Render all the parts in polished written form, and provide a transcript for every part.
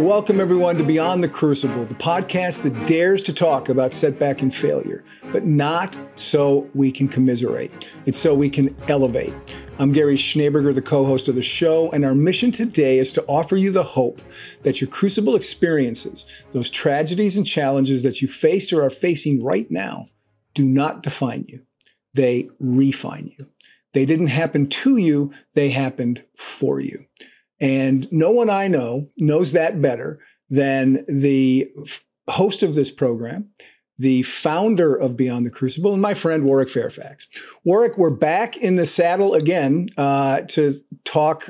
Welcome everyone to Beyond the Crucible, the podcast that dares to talk about setback and failure, but not so we can commiserate. It's so we can elevate. I'm Gary Schneeberger, the co-host of the show, and our mission today is to offer you the hope that your crucible experiences, those tragedies and challenges that you faced or are facing right now, do not define you. They refine you. They didn't happen to you, they happened for you. And no one I know knows that better than the host of this program, the founder of Beyond the Crucible, and my friend Warwick Fairfax. Warwick, we're back in the saddle again to talk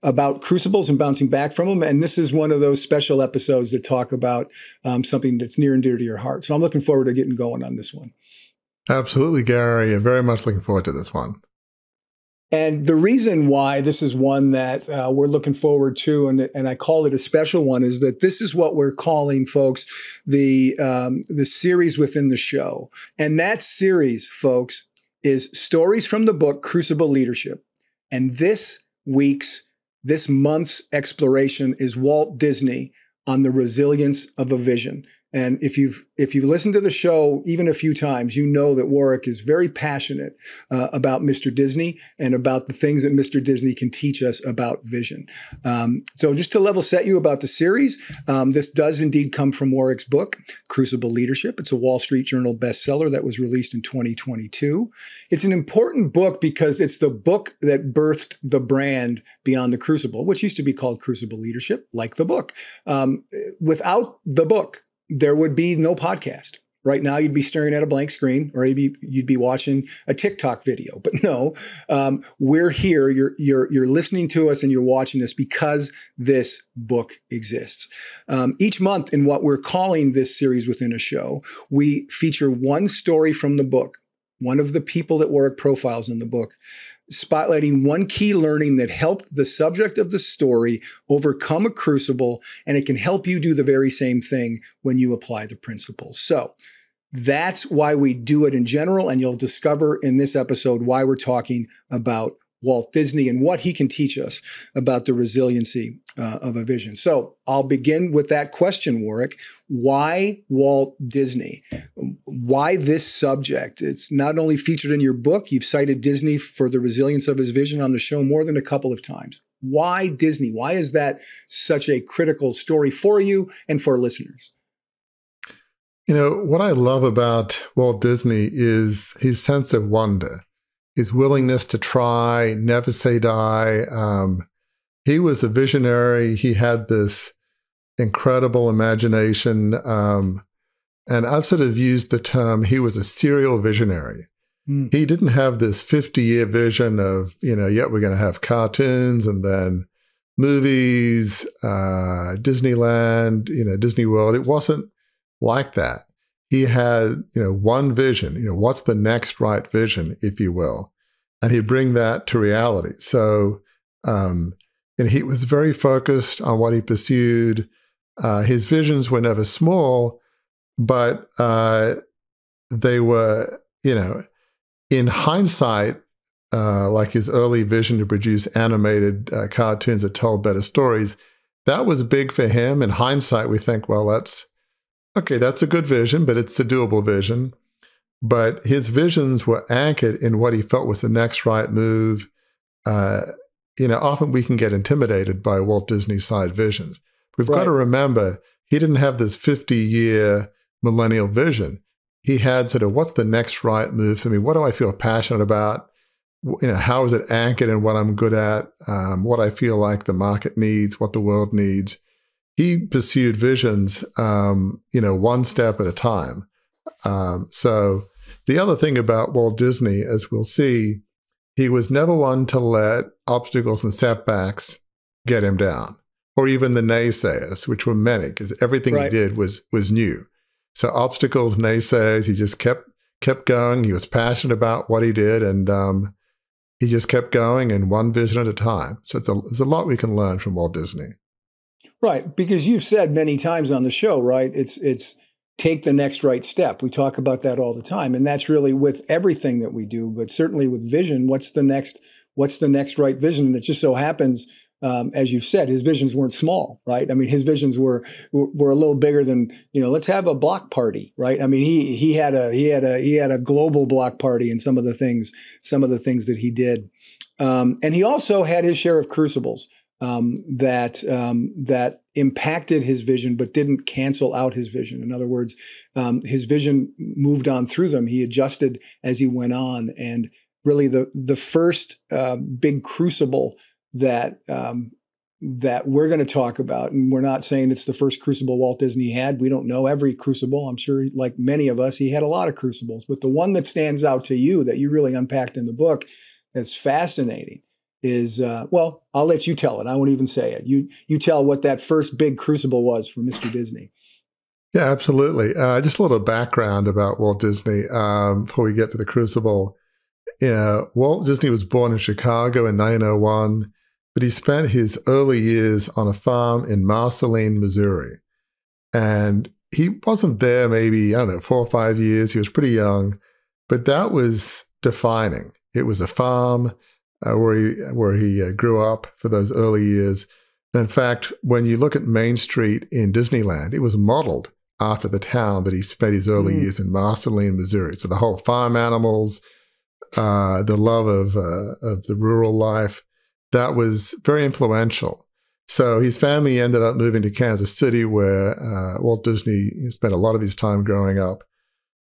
about crucibles and bouncing back from them. And this is one of those special episodes that talk about something that's near and dear to your heart. So I'm looking forward to getting going on this one. Absolutely, Gary. I'm very much looking forward to this one. And the reason why this is one that we're looking forward to, and I call it a special one, is that this is what we're calling, folks, the series within the show. And that series, folks, is stories from the book Crucible Leadership. And this month's exploration is Walt Disney on the resilience of a vision. And if you've listened to the show even a few times, you know that Warwick is very passionate about Mr. Disney and about the things that Mr. Disney can teach us about vision. So just to level set you about the series, this does indeed come from Warwick's book, Crucible Leadership. It's a Wall Street Journal bestseller that was released in 2022. It's an important book because it's the book that birthed the brand Beyond the Crucible, which used to be called Crucible Leadership, like the book. Without the book, there would be no podcast. Right now, you'd be staring at a blank screen, or you'd be watching a TikTok video. But no, we're here. You're listening to us and you're watching us because this book exists. Each month, in what we're calling this series within a show, we feature one story from the book, one of the people that Warwick profiles in the book, spotlighting one key learning that helped the subject of the story overcome a crucible, and it can help you do the very same thing when you apply the principles. So that's why we do it in general, and you'll discover in this episode why we're talking about Walt Disney and what he can teach us about the resiliency of a vision. So I'll begin with that question, Warwick. Why Walt Disney? Why this subject? It's not only featured in your book, you've cited Disney for the resilience of his vision on the show more than a couple of times. Why Disney? Why is that such a critical story for you and for listeners? You know, what I love about Walt Disney is his sense of wonder. His willingness to try, never say die. He was a visionary. He had this incredible imagination. And I've sort of used the term, he was a serial visionary. He didn't have this 50-year vision of, we're going to have cartoons and then movies, Disneyland, Disney World. It wasn't like that. He had, one vision, what's the next right vision, if you will, and he'd bring that to reality. So, and he was very focused on what he pursued. His visions were never small, but they were, in hindsight, like his early vision to produce animated cartoons that told better stories, that was big for him. In hindsight, we think, well, that's a good vision, but it's a doable vision. But his visions were anchored in what he felt was the next right move. Often we can get intimidated by Walt Disney's side visions. We've got to remember, he didn't have this 50-year millennial vision. He had sort of, what's the next right move for me? What do I feel passionate about? How is it anchored in what I'm good at? What I feel like the market needs, what the world needs. He pursued visions, one step at a time. So the other thing about Walt Disney, as we'll see, he was never one to let obstacles and setbacks get him down, or even the naysayers, which were many, because everything he did was new. So obstacles, naysayers, he just kept going. He was passionate about what he did, and he just kept going, and one vision at a time. So there's a lot we can learn from Walt Disney. Right, because you've said many times on the show, right? It's take the next right step. We talk about that all the time, and that's really with everything that we do, but certainly with vision. What's the next right vision? And it just so happens as you've said, his visions weren't small, right? I mean, his visions were a little bigger than, let's have a block party, right? I mean, he had a global block party in some of the things that he did. And he also had his share of crucibles that impacted his vision, but didn't cancel out his vision. In other words, his vision moved on through them. He adjusted as he went on, and really the first big crucible that we're going to talk about, and we're not saying it's the first crucible Walt Disney had. We don't know every crucible. I'm sure, like many of us, he had a lot of crucibles. But the one that stands out to you that you really unpacked in the book that's fascinating is, well, I'll let you tell it. I won't even say it. You tell what that first big crucible was for Mr. Disney. Yeah, absolutely. Just a little background about Walt Disney before we get to the crucible. Walt Disney was born in Chicago in 1901, but he spent his early years on a farm in Marceline, Missouri. And he wasn't there maybe, 4 or 5 years. He was pretty young, but that was defining. It was a farm where he grew up for those early years. And in fact, when you look at Main Street in Disneyland, it was modeled after the town that he spent his early years in, Marceline, Missouri. So the whole farm animals, the love of the rural life, that was very influential. So his family ended up moving to Kansas City, where Walt Disney spent a lot of his time growing up,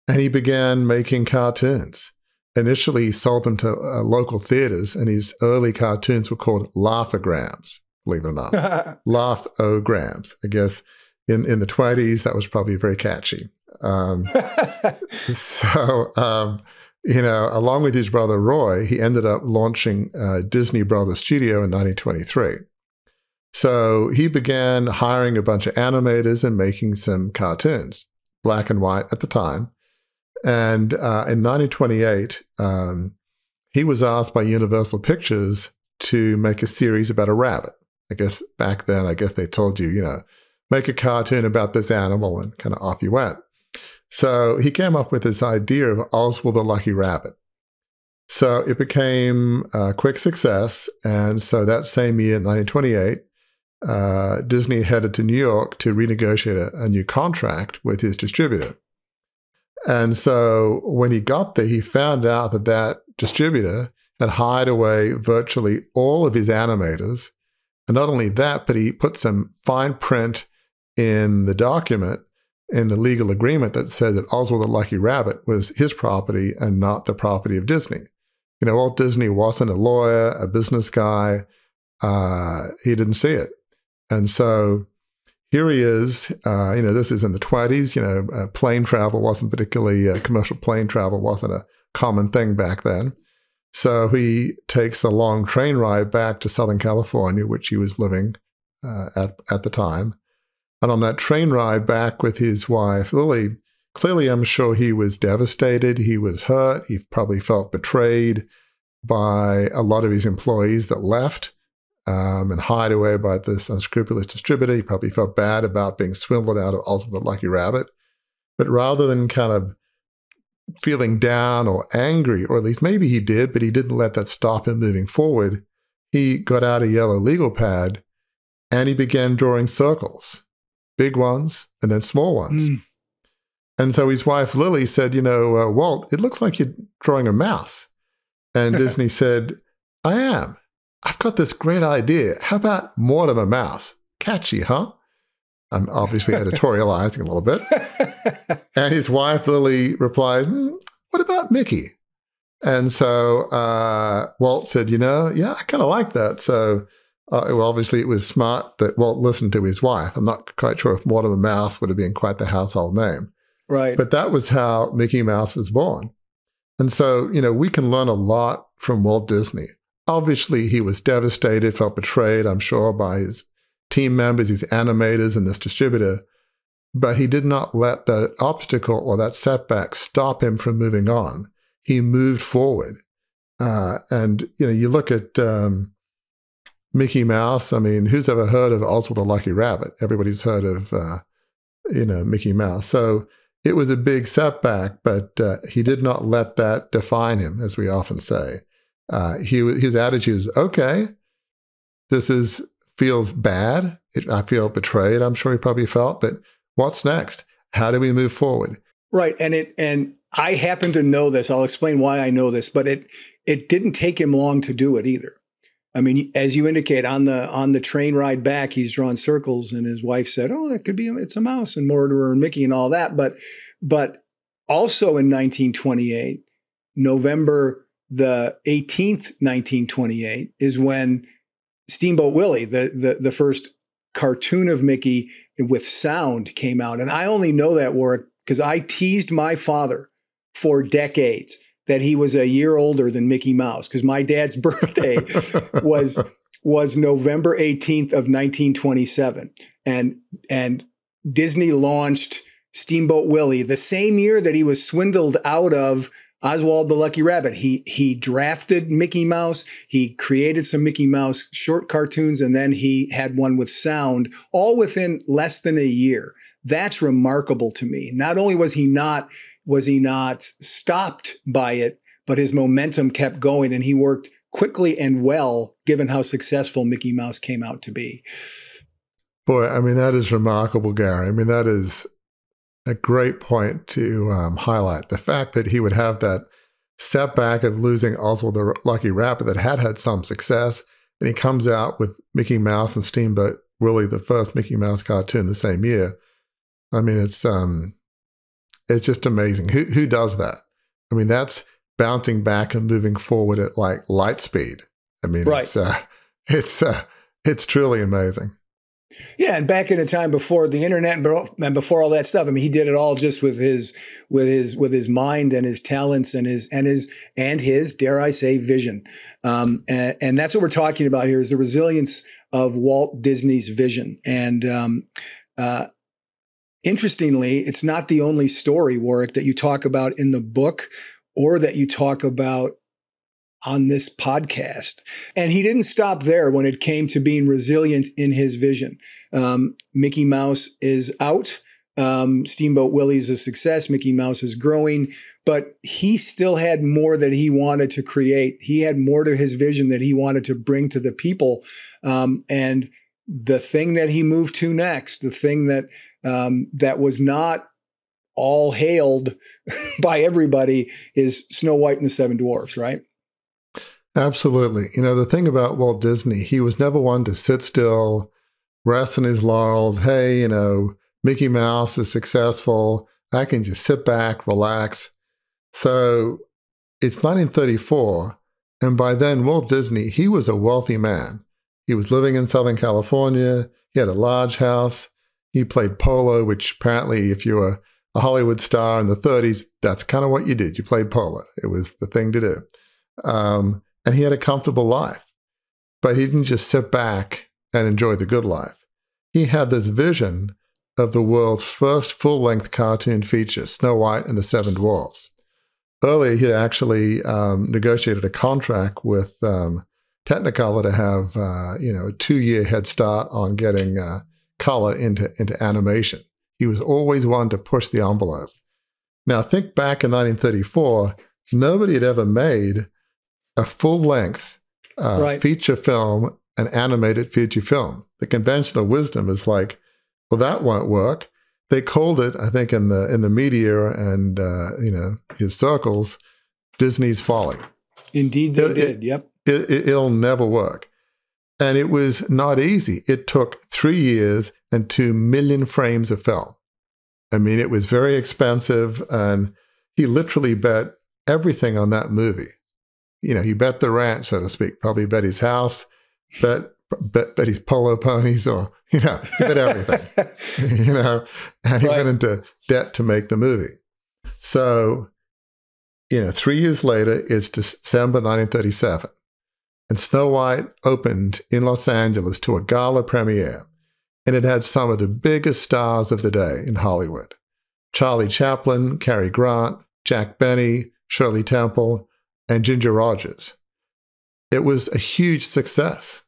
and he began making cartoons. Initially, he sold them to local theaters, and his early cartoons were called laugh-o-grams, believe it or not. Laugh-o-grams. I guess in the 20s, that was probably very catchy. Along with his brother Roy, he ended up launching Disney Brothers Studio in 1923. So he began hiring a bunch of animators and making some cartoons, black and white at the time. And in 1928, he was asked by Universal Pictures to make a series about a rabbit. I guess back then, they told you, make a cartoon about this animal, and kind of off you went. So he came up with this idea of Oswald the Lucky Rabbit. So it became a quick success. And so that same year, 1928, Disney headed to New York to renegotiate a new contract with his distributor. And so when he got there, he found out that distributor had hired away virtually all of his animators. And not only that, but he put some fine print in the document, in the legal agreement, that said that Oswald the Lucky Rabbit was his property and not the property of Disney. Walt Disney wasn't a lawyer, a business guy. He didn't see it. And so here he is, this is in the 20s, plane travel wasn't particularly, commercial plane travel wasn't a common thing back then. So he takes the long train ride back to Southern California, which he was living at the time. And on that train ride back with his wife, Lily, clearly I'm sure he was devastated. He was hurt. He probably felt betrayed by a lot of his employees that left and hired away by this unscrupulous distributor. He probably felt bad about being swindled out of Oswald the Lucky Rabbit. But rather than kind of feeling down or angry, or at least maybe he did, but he didn't let that stop him moving forward, he got out a yellow legal pad and he began drawing circles, big ones and then small ones. And so his wife, Lily, said, Walt, it looks like you're drawing a mouse. And Disney said, I am. I've got this great idea. How about Mortimer Mouse? Catchy, huh? I'm obviously editorializing a little bit. And his wife, Lily, replied, what about Mickey? And so Walt said, yeah, I kind of like that. So obviously it was smart that Walt listened to his wife. I'm not quite sure if Mortimer Mouse would have been quite the household name. Right. But that was how Mickey Mouse was born. And so, we can learn a lot from Walt Disney. Obviously, he was devastated, felt betrayed, I'm sure, by his team members, his animators, and this distributor. But he did not let that obstacle or that setback stop him from moving on. He moved forward. And you look at Mickey Mouse. I mean, who's ever heard of Oswald the Lucky Rabbit? Everybody's heard of, Mickey Mouse. So it was a big setback, but he did not let that define him, as we often say. His attitude was, okay, this is feels bad. I feel betrayed. I'm sure he probably felt. But what's next? How do we move forward? Right. And I happen to know this. I'll explain why I know this, but it didn't take him long to do it either. I mean, as you indicate, on the train ride back, he's drawn circles, and his wife said, "Oh, that could be it's a mouse," and Mortimer and Mickey and all that. But also in 1928, November the 18th, 1928, is when Steamboat Willie, the first cartoon of Mickey with sound, came out. And I only know that, Warwick, because I teased my father for decades that he was a year older than Mickey Mouse, because my dad's birthday was November 18th of 1927. And Disney launched Steamboat Willie the same year that he was swindled out of Oswald the Lucky Rabbit. He drafted Mickey Mouse. He created some Mickey Mouse short cartoons, and then he had one with sound, all within less than a year. That's remarkable to me. Not only was he not stopped by it, but his momentum kept going, and he worked quickly and well, given how successful Mickey Mouse came out to be. Boy, I mean, that is remarkable, Gary. I mean, that is a great point to highlight. The fact that he would have that setback of losing Oswald the Lucky Rabbit that had some success, and he comes out with Mickey Mouse and Steamboat Willie, the first Mickey Mouse cartoon, the same year. I mean, it's just amazing. Who does that? I mean, that's bouncing back and moving forward at like light speed. I mean, right. It's truly amazing. Yeah, and back in a time before the internet and before all that stuff, I mean, he did it all just with his mind and his talents and his dare I say vision, and that's what we're talking about here, is the resilience of Walt Disney's vision. And interestingly, it's not the only story, Warwick, that you talk about in the book or that you talk about on this podcast. And he didn't stop there when it came to being resilient in his vision. Mickey Mouse is out. Steamboat Willie's a success. Mickey Mouse is growing, but he still had more that he wanted to create. He had more to his vision that he wanted to bring to the people. And the thing that he moved to next, the thing that was not all hailed by everybody, is Snow White and the Seven Dwarfs, right? Absolutely. You know, the thing about Walt Disney, he was never one to sit still, rest on his laurels. Hey, you know, Mickey Mouse is successful. I can just sit back, relax. So it's 1934. And by then, Walt Disney, he was a wealthy man. He was living in Southern California. He had a large house. He played polo, which apparently if you were a Hollywood star in the 30s, that's kind of what you did. You played polo. It was the thing to do. And he had a comfortable life, but he didn't just sit back and enjoy the good life. He had this vision of the world's first full-length cartoon feature, Snow White and the Seven Dwarfs. Earlier, he actually negotiated a contract with Technicolor to have a 2-year head start on getting color into animation. He was always one to push the envelope. Now, think back in 1934, nobody had ever made a full-length feature film, an animated feature film. The conventional wisdom is like, well, that won't work. They called it, I think, in the media and his circles, Disney's folly. Indeed, they did. Yep, it'll never work, and it was not easy. It took 3 years and 2 million frames of film. I mean, it was very expensive, and he literally bet everything on that movie. You know, he bet the ranch, so to speak, probably bet his house, bet his polo ponies, or, he bet everything, and he went into debt to make the movie. So, 3 years later, it's December 1937, and Snow White opened in Los Angeles to a gala premiere, and it had some of the biggest stars of the day in Hollywood. Charlie Chaplin, Cary Grant, Jack Benny, Shirley Temple, and Ginger Rogers. It was a huge success.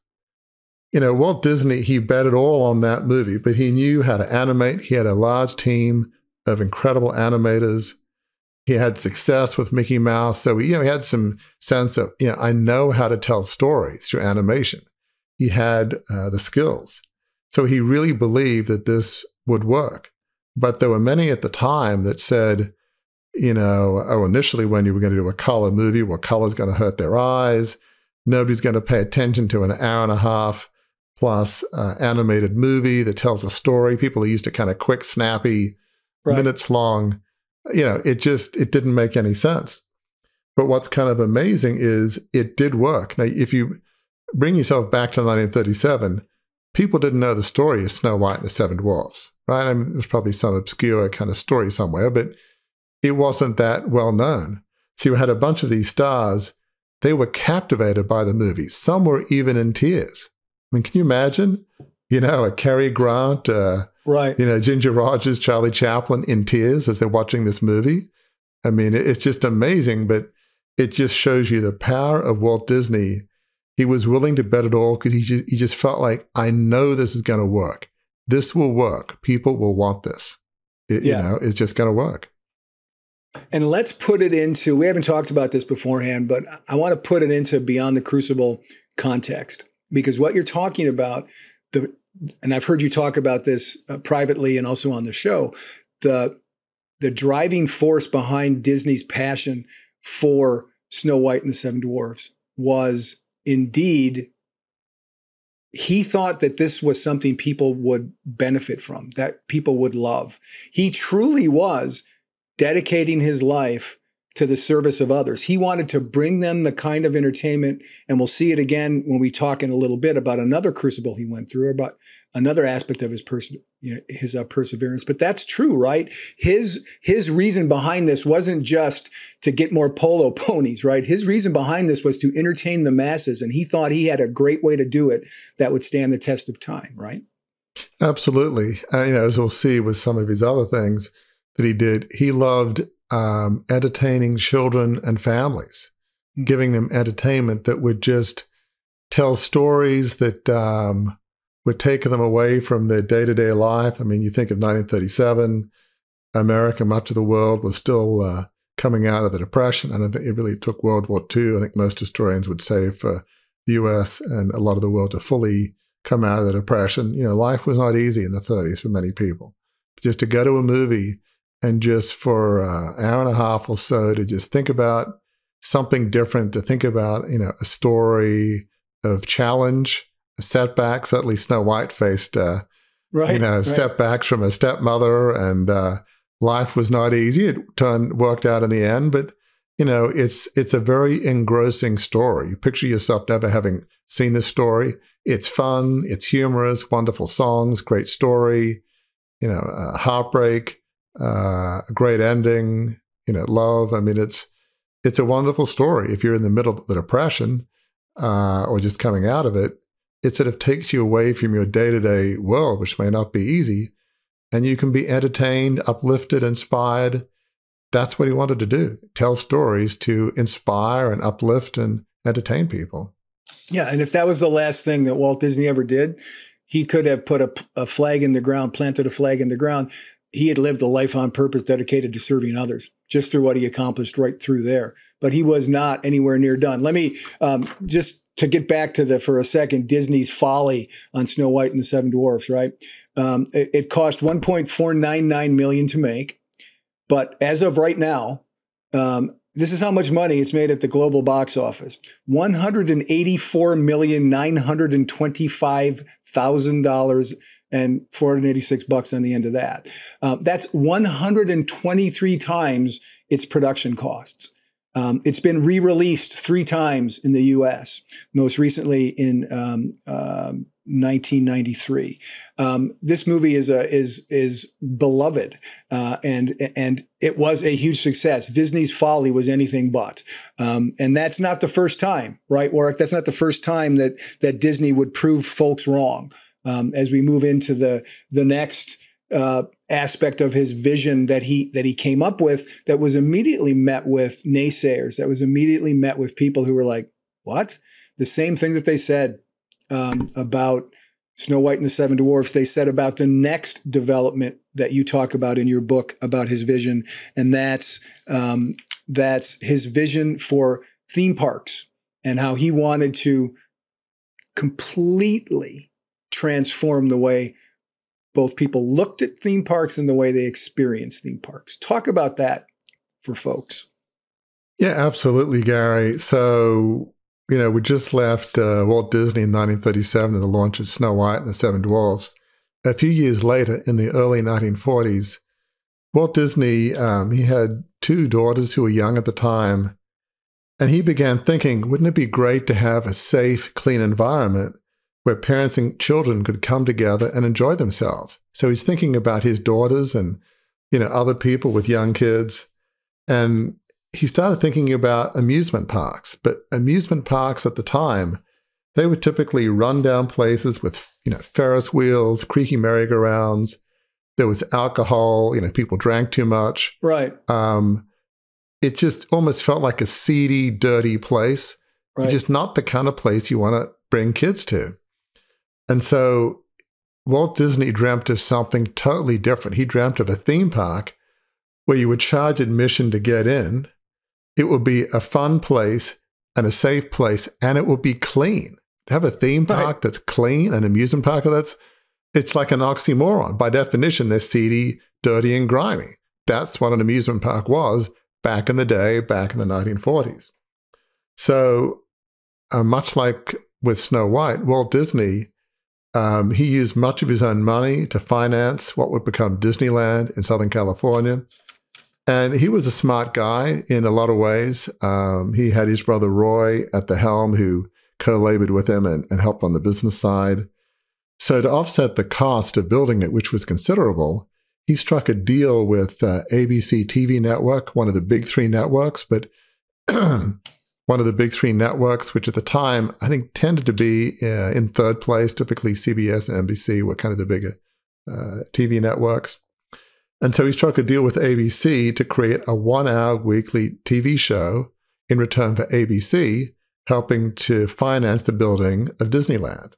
Walt Disney, he bet it all on that movie, but he knew how to animate. He had a large team of incredible animators. He had success with Mickey Mouse. So, he had some sense of, I know how to tell stories through animation. he had the skills. So he really believed that this would work. But there were many at the time that said, initially when you were going to do a color movie, well, color's going to hurt their eyes. Nobody's going to pay attention to an hour and a half plus animated movie that tells a story. People are used to kind of quick, snappy, minutes long. It didn't make any sense. But what's kind of amazing is it did work. Now, if you bring yourself back to 1937, people didn't know the story of Snow White and the Seven Dwarfs, right? I mean, there's probably some obscure kind of story somewhere, but it wasn't that well known. So you had a bunch of these stars. They were captivated by the movie. Some were even in tears. I mean, can you imagine, a Cary Grant, Ginger Rogers, Charlie Chaplin in tears as they're watching this movie? I mean, it's just amazing, but it just shows you the power of Walt Disney. He was willing to bet it all because he just felt like, I know this is going to work. This will work. People will want this. It's just going to work. And let's put it into, we haven't talked about this beforehand, but I want to put it into beyond the Crucible context, because what you're talking about, and I've heard you talk about this privately and also on the show, the driving force behind Disney's passion for Snow White and the Seven Dwarfs was indeed, he thought that this was something people would benefit from, that people would love. He truly was dedicating his life to the service of others. He wanted to bring them the kind of entertainment, and we'll see it again when we talk in a little bit about another crucible he went through, about another aspect of his perseverance. But that's true, right? His reason behind this wasn't just to get more polo ponies, right? His reason behind this was to entertain the masses, and he thought he had a great way to do it that would stand the test of time, right? Absolutely. As we'll see with some of his other things that he did, he loved entertaining children and families, giving them entertainment that would just tell stories that would take them away from their day-to-day life. I mean, you think of 1937, America, much of the world was still coming out of the Depression. And I think it really took World War II, I think most historians would say, for the U.S. and a lot of the world to fully come out of the Depression. Life was not easy in the 30s for many people. Just to go to a movie and just for an hour and a half or so to just think about something different, to think about, a story of challenge, a setback. Certainly Snow White faced, setbacks from a stepmother, and life was not easy. It worked out in the end, but, it's a very engrossing story. You picture yourself never having seen this story. It's fun, it's humorous, wonderful songs, great story, heartbreak, a great ending, love. I mean, it's a wonderful story. If you're in the middle of the Depression or just coming out of it, it sort of takes you away from your day-to-day world, which may not be easy, and you can be entertained, uplifted, inspired. That's what he wanted to do, tell stories to inspire and uplift and entertain people. Yeah, and if that was the last thing that Walt Disney ever did, he could have put a flag in the ground, planted a flag in the ground. He had lived a life on purpose dedicated to serving others, just through what he accomplished right through there. But he was not anywhere near done. Let me just to get back to for a second, Disney's folly on Snow White and the Seven Dwarfs, right? It cost $1.499 million to make. But as of right now, this is how much money it's made at the global box office: $184,925,000 and $486 on the end of that. That's 123 times its production costs. It's been re-released 3 times in the U.S., most recently in 1993. This movie is beloved, and it was a huge success. Disney's folly was anything but, and that's not the first time, right, Warwick? That's not the first time that Disney would prove folks wrong. As we move into the next aspect of his vision that he came up with, that was immediately met with naysayers, that was immediately met with people who were like, what? The same thing that they said about Snow White and the Seven Dwarfs, they said about the next development that you talk about in your book about his vision, and that's his vision for theme parks and how he wanted to completely transformed the way both people looked at theme parks and the way they experienced theme parks. Talk about that for folks. Yeah, absolutely, Gary. So, we just left Walt Disney in 1937 at the launch of Snow White and the Seven Dwarfs. A few years later, in the early 1940s, Walt Disney, he had two daughters who were young at the time, and he began thinking, wouldn't it be great to have a safe, clean environment where parents and children could come together and enjoy themselves? So he's thinking about his daughters and, other people with young kids. And he started thinking about amusement parks. But amusement parks at the time, they were typically rundown places with, Ferris wheels, creaky merry-go-rounds. There was alcohol, people drank too much. Right. It just almost felt like a seedy, dirty place. Right. It's just not the kind of place you want to bring kids to. And so Walt Disney dreamt of something totally different. He dreamt of a theme park where you would charge admission to get in. It would be a fun place and a safe place, and it would be clean. To have a theme park that's clean, an amusement park it's like an oxymoron. By definition, they're seedy, dirty, and grimy. That's what an amusement park was back in the day, back in the 1940s. So much like with Snow White, Walt Disney, he used much of his own money to finance what would become Disneyland in Southern California. And he was a smart guy in a lot of ways. He had his brother Roy at the helm, who co-labored with him and helped on the business side. So to offset the cost of building it, which was considerable, he struck a deal with ABC TV network, one of the big three networks, but one of the big three networks, which at the time, I think tended to be in third place. Typically CBS and NBC were kind of the bigger TV networks. And so he struck a deal with ABC to create a 1-hour weekly TV show in return for ABC helping to finance the building of Disneyland.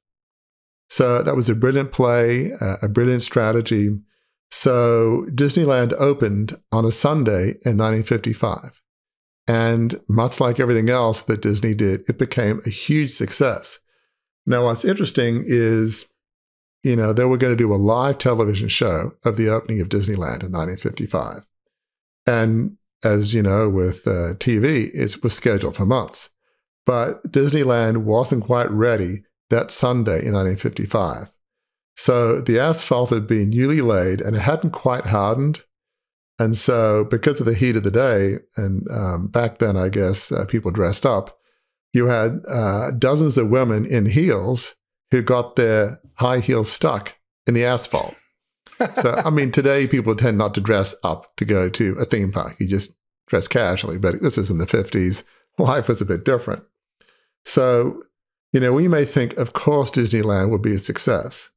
So that was a brilliant play, a brilliant strategy. So Disneyland opened on a Sunday in 1955. And much like everything else that Disney did, it became a huge success. Now, what's interesting is, they were going to do a live television show of the opening of Disneyland in 1955. And as you know, with TV, it was scheduled for months. But Disneyland wasn't quite ready that Sunday in 1955. So the asphalt had been newly laid and it hadn't quite hardened. And so because of the heat of the day, and back then, I guess, people dressed up, you had dozens of women in heels who got their high heels stuck in the asphalt. So, today people tend not to dress up to go to a theme park. You just dress casually, but this is in the 50s. Life was a bit different. So, we may think, of course, Disneyland would be a success.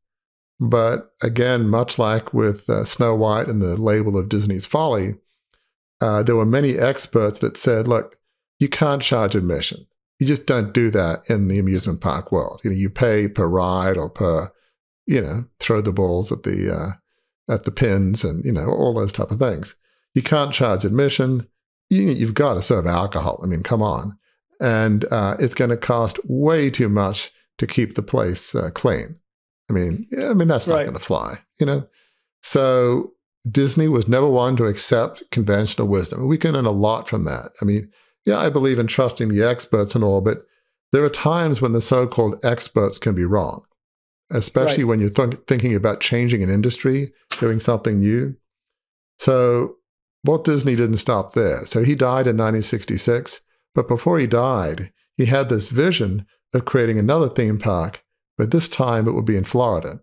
But again, much like with Snow White and the label of Disney's Folly, there were many experts that said, look, you can't charge admission. You just don't do that in the amusement park world. You pay per ride or per, throw the balls at the pins and, all those type of things. You can't charge admission. You've got to serve alcohol. Come on. And it's going to cost way too much to keep the place clean. That's not going to fly, So Disney was never one to accept conventional wisdom. We can learn a lot from that. I believe in trusting the experts and all, but there are times when the so-called experts can be wrong, especially when you're thinking about changing an industry, doing something new. So Walt Disney didn't stop there. So he died in 1966, but before he died, he had this vision of creating another theme park, but this time it would be in Florida.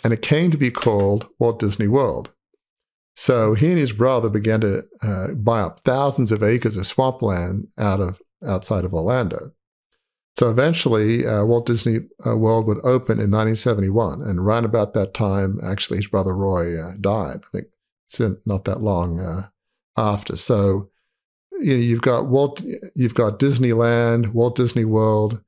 And it came to be called Walt Disney World. So he and his brother began to buy up thousands of acres of swampland outside of Orlando. So eventually, Walt Disney World would open in 1971. And around about that time, actually, his brother Roy died. I think it's not that long after. So you've got Disneyland, Walt Disney World.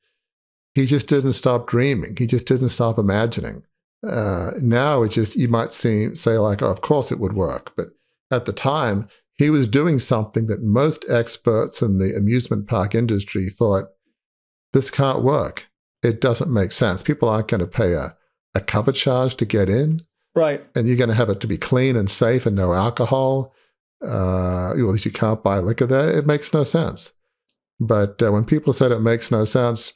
He just didn't stop dreaming. He just didn't stop imagining. Now it just, you might say like, oh, of course it would work. But at the time, he was doing something that most experts in the amusement park industry thought, this can't work. it doesn't make sense. People aren't going to pay a cover charge to get in. Right. And you're going to have it to be clean and safe and no alcohol. At least you can't buy liquor there. It makes no sense. But when people said it makes no sense,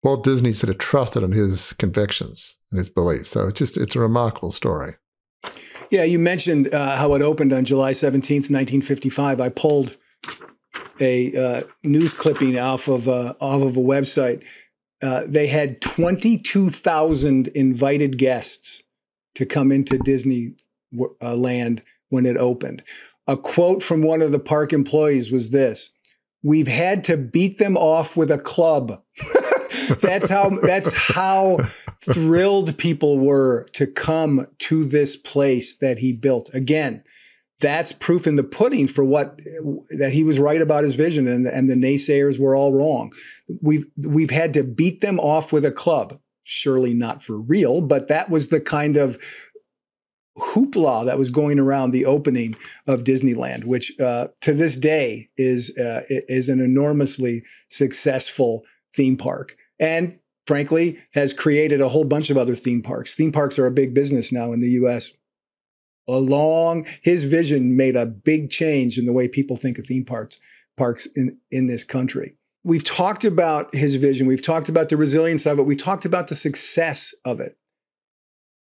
Walt Disney sort of trusted in his convictions and his beliefs. So it's a remarkable story. Yeah, you mentioned how it opened on July 17th, 1955. I pulled a news clipping off of a website. They had 22,000 invited guests to come into Disney land when it opened. A quote from one of the park employees was this: "We've had to beat them off with a club." That's how thrilled people were to come to this place that he built. Again, that's proof in the pudding for that he was right about his vision, and the naysayers were all wrong. We've had to beat them off with a club. Surely not for real, but that was the kind of hoopla that was going around the opening of Disneyland, which to this day is an enormously successful theme park. And frankly, has created a whole bunch of other theme parks. Theme parks are a big business now in the U.S. His vision made a big change in the way people think of theme parks in this country. We've talked about his vision. We've talked about the resilience of it. We talked about the success of it.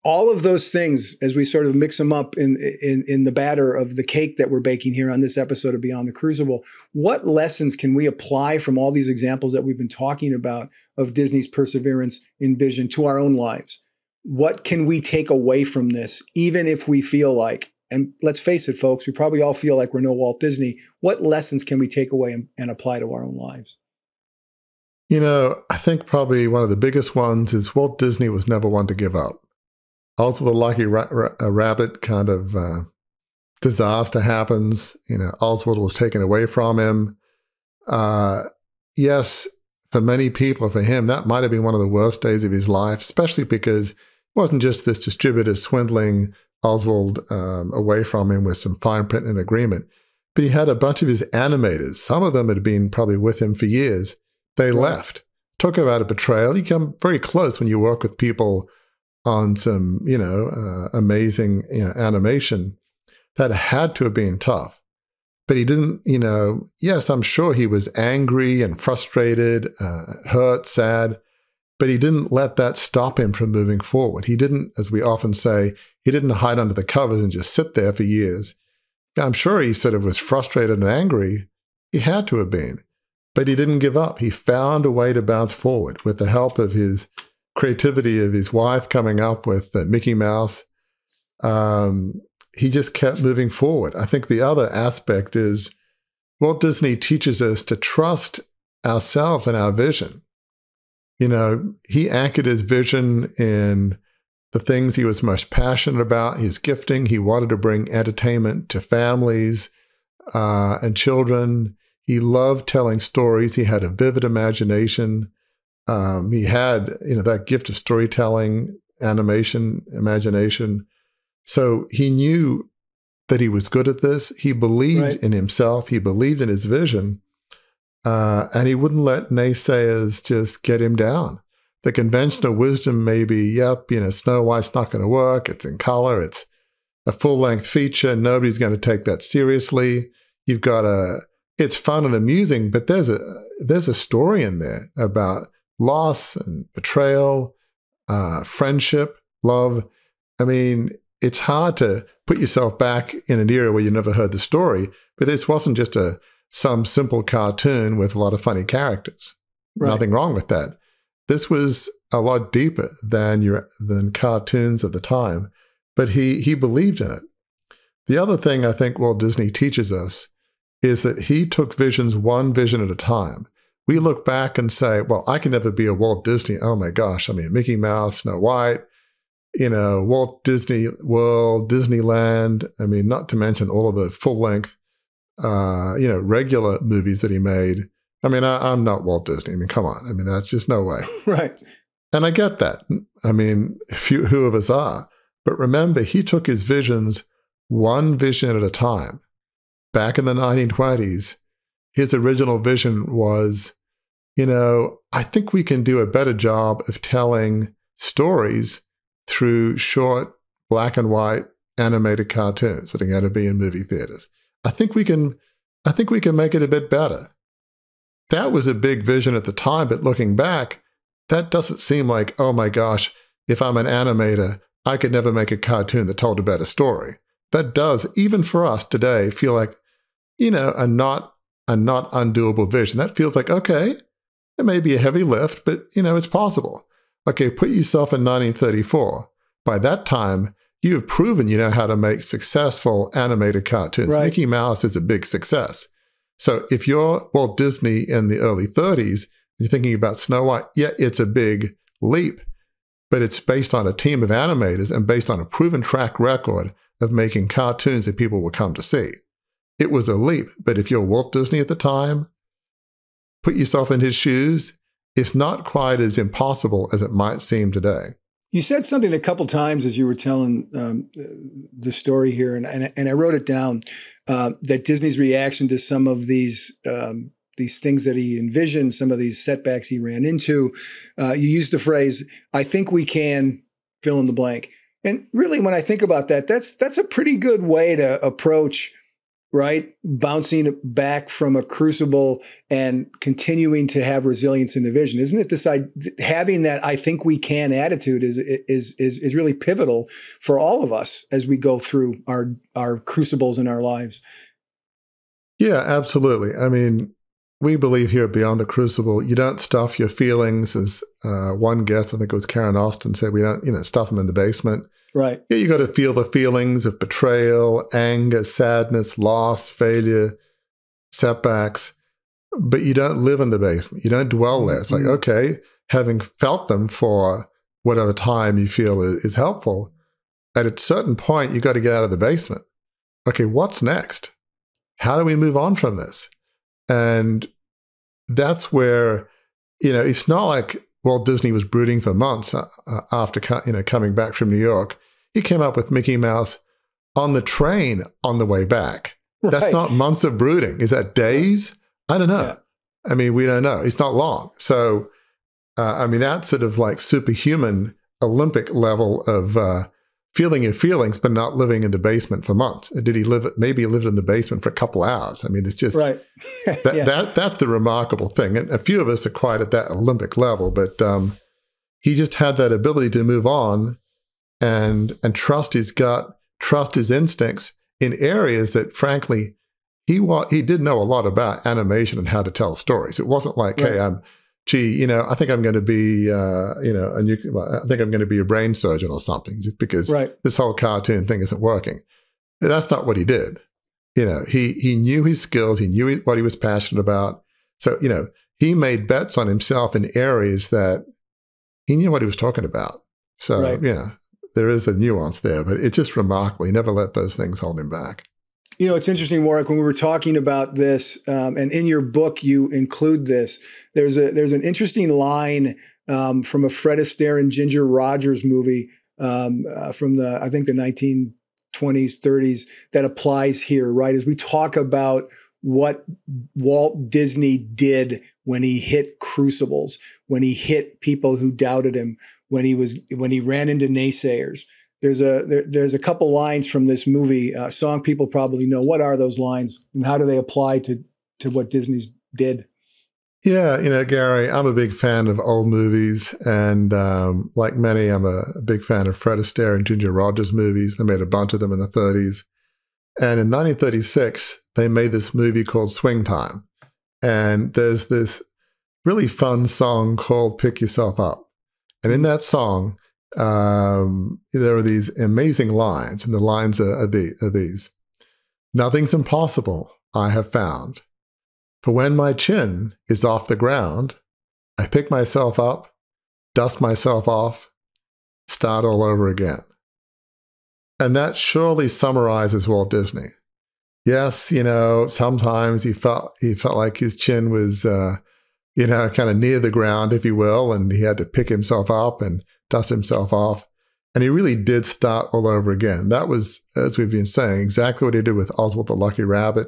All of those things, as we sort of mix them up in the batter of the cake that we're baking here on this episode of Beyond the Crucible, what lessons can we apply from all these examples that we've been talking about of Disney's perseverance in vision to our own lives? What can we take away from this, even if we feel like, and let's face it, folks, we probably all feel like we're no Walt Disney. What lessons can we take away and apply to our own lives? You know, I think probably one of the biggest ones is Walt Disney was never one to give up. Also, the lucky rabbit kind of disaster happens. You know, Oswald was taken away from him. Yes, for many people, for him, that might have been one of the worst days of his life, especially because it wasn't just this distributor swindling Oswald away from him with some fine print and agreement, but he had a bunch of his animators. Some of them had been probably with him for years. They left. Talk about a betrayal. You come very close when you work with people on some, amazing, animation. That had to have been tough. But he didn't, yes, I'm sure he was angry and frustrated, hurt, sad, but he didn't let that stop him from moving forward. He didn't, as we often say, he didn't hide under the covers and just sit there for years. I'm sure he sort of was frustrated and angry. He had to have been. But he didn't give up. He found a way to bounce forward with the help of his creativity of his wife coming up with Mickey Mouse. He just kept moving forward. I think the other aspect is Walt Disney teaches us to trust ourselves and our vision. He anchored his vision in the things he was most passionate about, his gifting. He wanted to bring entertainment to families and children. He loved telling stories. He had a vivid imagination. He had, that gift of storytelling, animation, imagination. So he knew that he was good at this. He believed in himself. He believed in his vision. And he wouldn't let naysayers just get him down. The conventional wisdom may be, Snow White's not going to work. It's in color. It's a full-length feature. Nobody's going to take that seriously. You've got it's fun and amusing, but there's a story in there about loss and betrayal, friendship, love. I mean, it's hard to put yourself back in an era where you never heard the story, but this wasn't just some simple cartoon with a lot of funny characters. Right. Nothing wrong with that. This was a lot deeper than cartoons of the time, but he believed in it. The other thing I think Walt Disney teaches us is that he took visions one vision at a time. We look back and say, well, I can never be a Walt Disney. Oh my gosh, I mean, Mickey Mouse, Snow White, Walt Disney World, Disneyland. I mean, not to mention all of the full-length, regular movies that he made. I mean, I'm not Walt Disney. I mean, come on. I mean, that's just no way. Right. And I get that. I mean, who of us are? But remember, he took his visions one vision at a time. Back in the 1920s, his original vision was I think we can do a better job of telling stories through short black and white animated cartoons that are going to be in movie theaters. I think we can make it a bit better. That was a big vision at the time, but looking back, that doesn't seem like, oh my gosh, if I'm an animator, I could never make a cartoon that told a better story. That does, even for us today, feel like, a not undoable vision. That feels like, okay, it may be a heavy lift, but, it's possible. Okay, put yourself in 1934. By that time, you have proven you know how to make successful animated cartoons. Right. Mickey Mouse is a big success. So if you're Walt Disney in the early 30s, you're thinking about Snow White, yeah, it's a big leap, but it's based on a team of animators and based on a proven track record of making cartoons that people will come to see. It was a leap, but if you're Walt Disney at the time, put yourself in his shoes, it's not quite as impossible as it might seem today. You said something a couple times as you were telling the story here, and I wrote it down, that Disney's reaction to some of these things that he envisioned, some of these setbacks he ran into. You used the phrase, I think we can fill in the blank. And really, when I think about that, that's a pretty good way to approach, right? Bouncing back from a crucible and continuing to have resilience in the vision. Isn't it having that I think we can attitude is really pivotal for all of us as we go through our crucibles in our lives? Yeah, absolutely. I mean, we believe here at Beyond the Crucible, you don't stuff your feelings, as one guest, I think it was Karen Austin, said, we don't, stuff them in the basement. Right. Yeah, you got to feel the feelings of betrayal, anger, sadness, loss, failure, setbacks, but you don't live in the basement. You don't dwell there. It's like, okay, having felt them for whatever time you feel is helpful, at a certain point, you got to get out of the basement. Okay, what's next? How do we move on from this? And that's where, it's not like Walt Disney was brooding for months after, coming back from New York. He came up with Mickey Mouse on the train on the way back. Right. That's not months of brooding. Is that days? I don't know. Yeah. I mean, we don't know. It's not long. So, that's sort of like superhuman Olympic level of feeling your feelings, but not living in the basement for months. Did he maybe he lived in the basement for a couple hours. I mean, it's just, right. That's the remarkable thing. And a few of us are quite at that Olympic level, but he just had that ability to move on and trust his gut, trust his instincts in areas that, frankly, he did know a lot about animation and how to tell stories. It wasn't like, right. Hey, I think I'm going to be, I think I'm going to be a brain surgeon or something, just because right. This whole cartoon thing isn't working. That's not what he did. He knew his skills. He knew what he was passionate about. So, he made bets on himself in areas that he knew what he was talking about. So, right. There is a nuance there, but it's just remarkable. He never let those things hold him back. It's interesting, Warwick, when we were talking about this, and in your book, you include this. There's an interesting line from a Fred Astaire and Ginger Rogers movie from I think the 1920s, 30s that applies here, right? As we talk about what Walt Disney did when he hit crucibles, when he hit people who doubted him, when he ran into naysayers. There's a couple lines from this movie, a song people probably know. What are those lines, and how do they apply to what Disney's did? Yeah, Gary, I'm a big fan of old movies, and like many, I'm a big fan of Fred Astaire and Ginger Rogers movies. They made a bunch of them in the 30s. And in 1936, they made this movie called Swing Time. And there's this really fun song called Pick Yourself Up. And in that song, there are these amazing lines, and the lines are these. Nothing's impossible, I have found. For when my chin is off the ground, I pick myself up, dust myself off, start all over again. And that surely summarizes Walt Disney. Yes, sometimes he felt like his chin was, kind of near the ground, if you will, and he had to pick himself up and dust himself off. And he really did start all over again. That was, as we've been saying, exactly what he did with Oswald the Lucky Rabbit,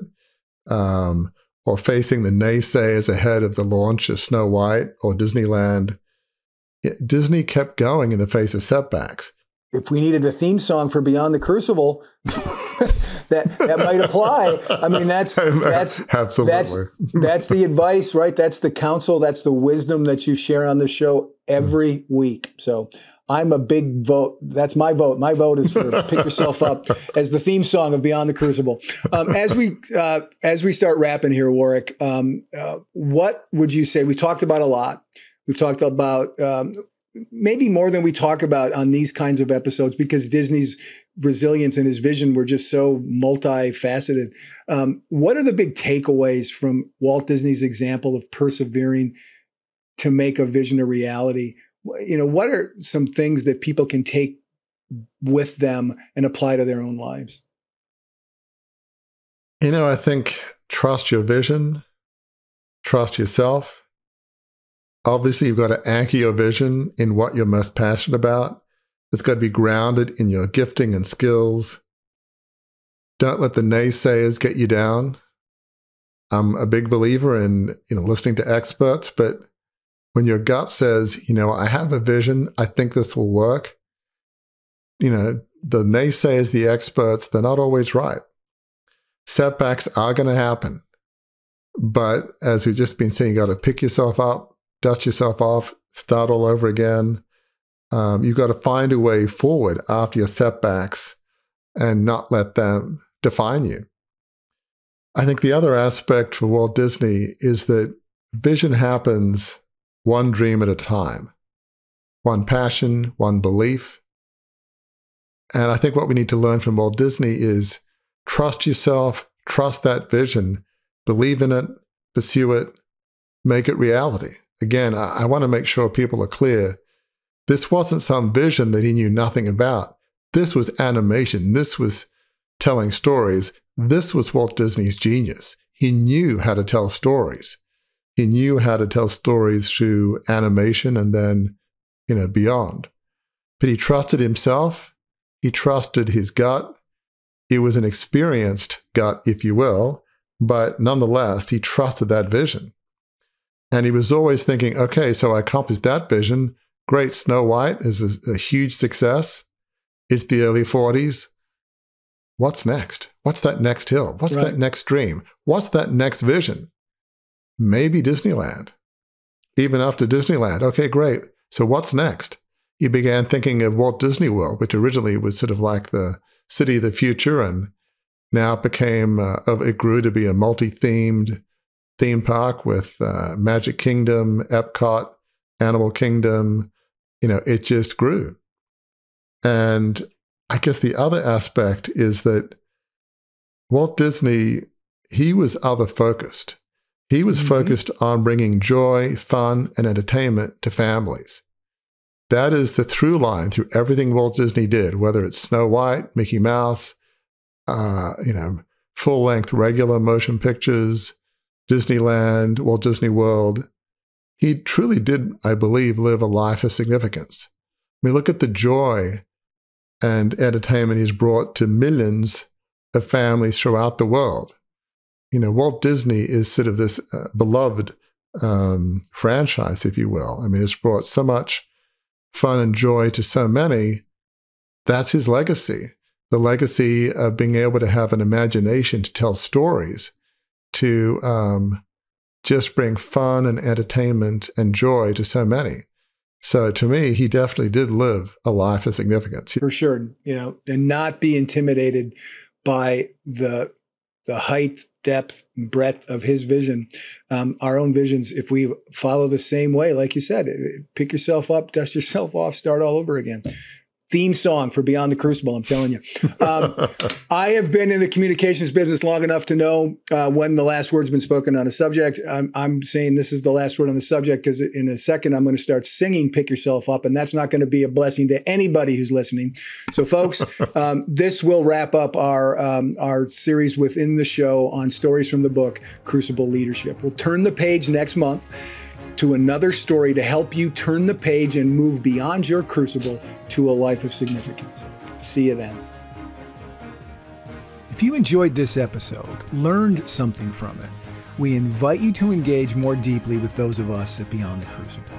or facing the naysayers ahead of the launch of Snow White or Disneyland, Disney kept going in the face of setbacks. If we needed a theme song for Beyond the Crucible, that might apply. I mean, that's absolutely that's the advice, right? That's the counsel, that's the wisdom that you share on the show every week. So I'm a big vote. That's my vote. My vote is for Pick Yourself Up as the theme song of Beyond the Crucible. As we start wrapping here, Warwick, what would you say? We talked about a lot. We've talked about maybe more than we talk about on these kinds of episodes, because Disney's resilience and his vision were just so multifaceted. What are the big takeaways from Walt Disney's example of persevering to make a vision a reality? You know, what are some things that people can take with them and apply to their own lives? You know, I think trust your vision, trust yourself. Obviously, you've got to anchor your vision in what you're most passionate about. It's got to be grounded in your gifting and skills. Don't let the naysayers get you down. I'm a big believer in listening to experts, but when your gut says, I have a vision, I think this will work, the naysayers, the experts, they're not always right. Setbacks are going to happen. But as we've just been saying, you got to pick yourself up, dust yourself off, start all over again. You've got to find a way forward after your setbacks and not let them define you. I think the other aspect for Walt Disney is that vision happens one dream at a time, one passion, one belief. And I think what we need to learn from Walt Disney is trust yourself, trust that vision, believe in it, pursue it, make it reality. Again, I want to make sure people are clear. This wasn't some vision that he knew nothing about. This was animation. This was telling stories. This was Walt Disney's genius. He knew how to tell stories. He knew how to tell stories through animation and then, beyond. But he trusted himself. He trusted his gut. It was an experienced gut, if you will, but nonetheless, he trusted that vision. And he was always thinking, okay, so I accomplished that vision. Great, Snow White is a huge success. It's the early 40s. What's next? What's that next hill? What's that next dream? What's that next vision? Maybe Disneyland. Even after Disneyland, okay, great. So what's next? He began thinking of Walt Disney World, which originally was sort of like the city of the future, and now it grew to be a multi-themed theme park with Magic Kingdom, Epcot, Animal Kingdom. It just grew. And I guess the other aspect is that Walt Disney, he was other focused. He was focused on bringing joy, fun, and entertainment to families. That is the through line through everything Walt Disney did, whether it's Snow White, Mickey Mouse, full-length regular motion pictures, Disneyland, Walt Disney World. He truly did, I believe, live a life of significance. I mean, look at the joy and entertainment he's brought to millions of families throughout the world. Walt Disney is sort of this beloved franchise, if you will. I mean, it's brought so much fun and joy to so many. That's his legacy. The legacy of being able to have an imagination to tell stories, to just bring fun and entertainment and joy to so many. So to me, he definitely did live a life of significance. For sure, and not be intimidated by the height, depth, and breadth of his vision. Our own visions, if we follow the same way, like you said, pick yourself up, dust yourself off, start all over again. Theme song for Beyond the Crucible, I'm telling you. I have been in the communications business long enough to know when the last word's been spoken on a subject. I'm saying this is the last word on the subject because in a second I'm going to start singing Pick Yourself Up, and that's not going to be a blessing to anybody who's listening. So folks, this will wrap up our series within the show on stories from the book, Crucible Leadership. We'll turn the page next month to another story to help you turn the page and move beyond your crucible to a life of significance. See you then. If you enjoyed this episode, learned something from it, we invite you to engage more deeply with those of us at Beyond the Crucible.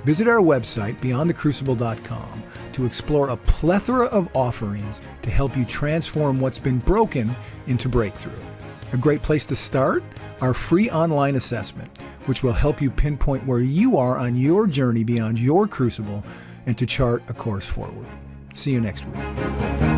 Visit our website, beyondthecrucible.com, to explore a plethora of offerings to help you transform what's been broken into breakthrough. A great place to start? Our free online assessment, which will help you pinpoint where you are on your journey beyond your crucible and to chart a course forward. See you next week.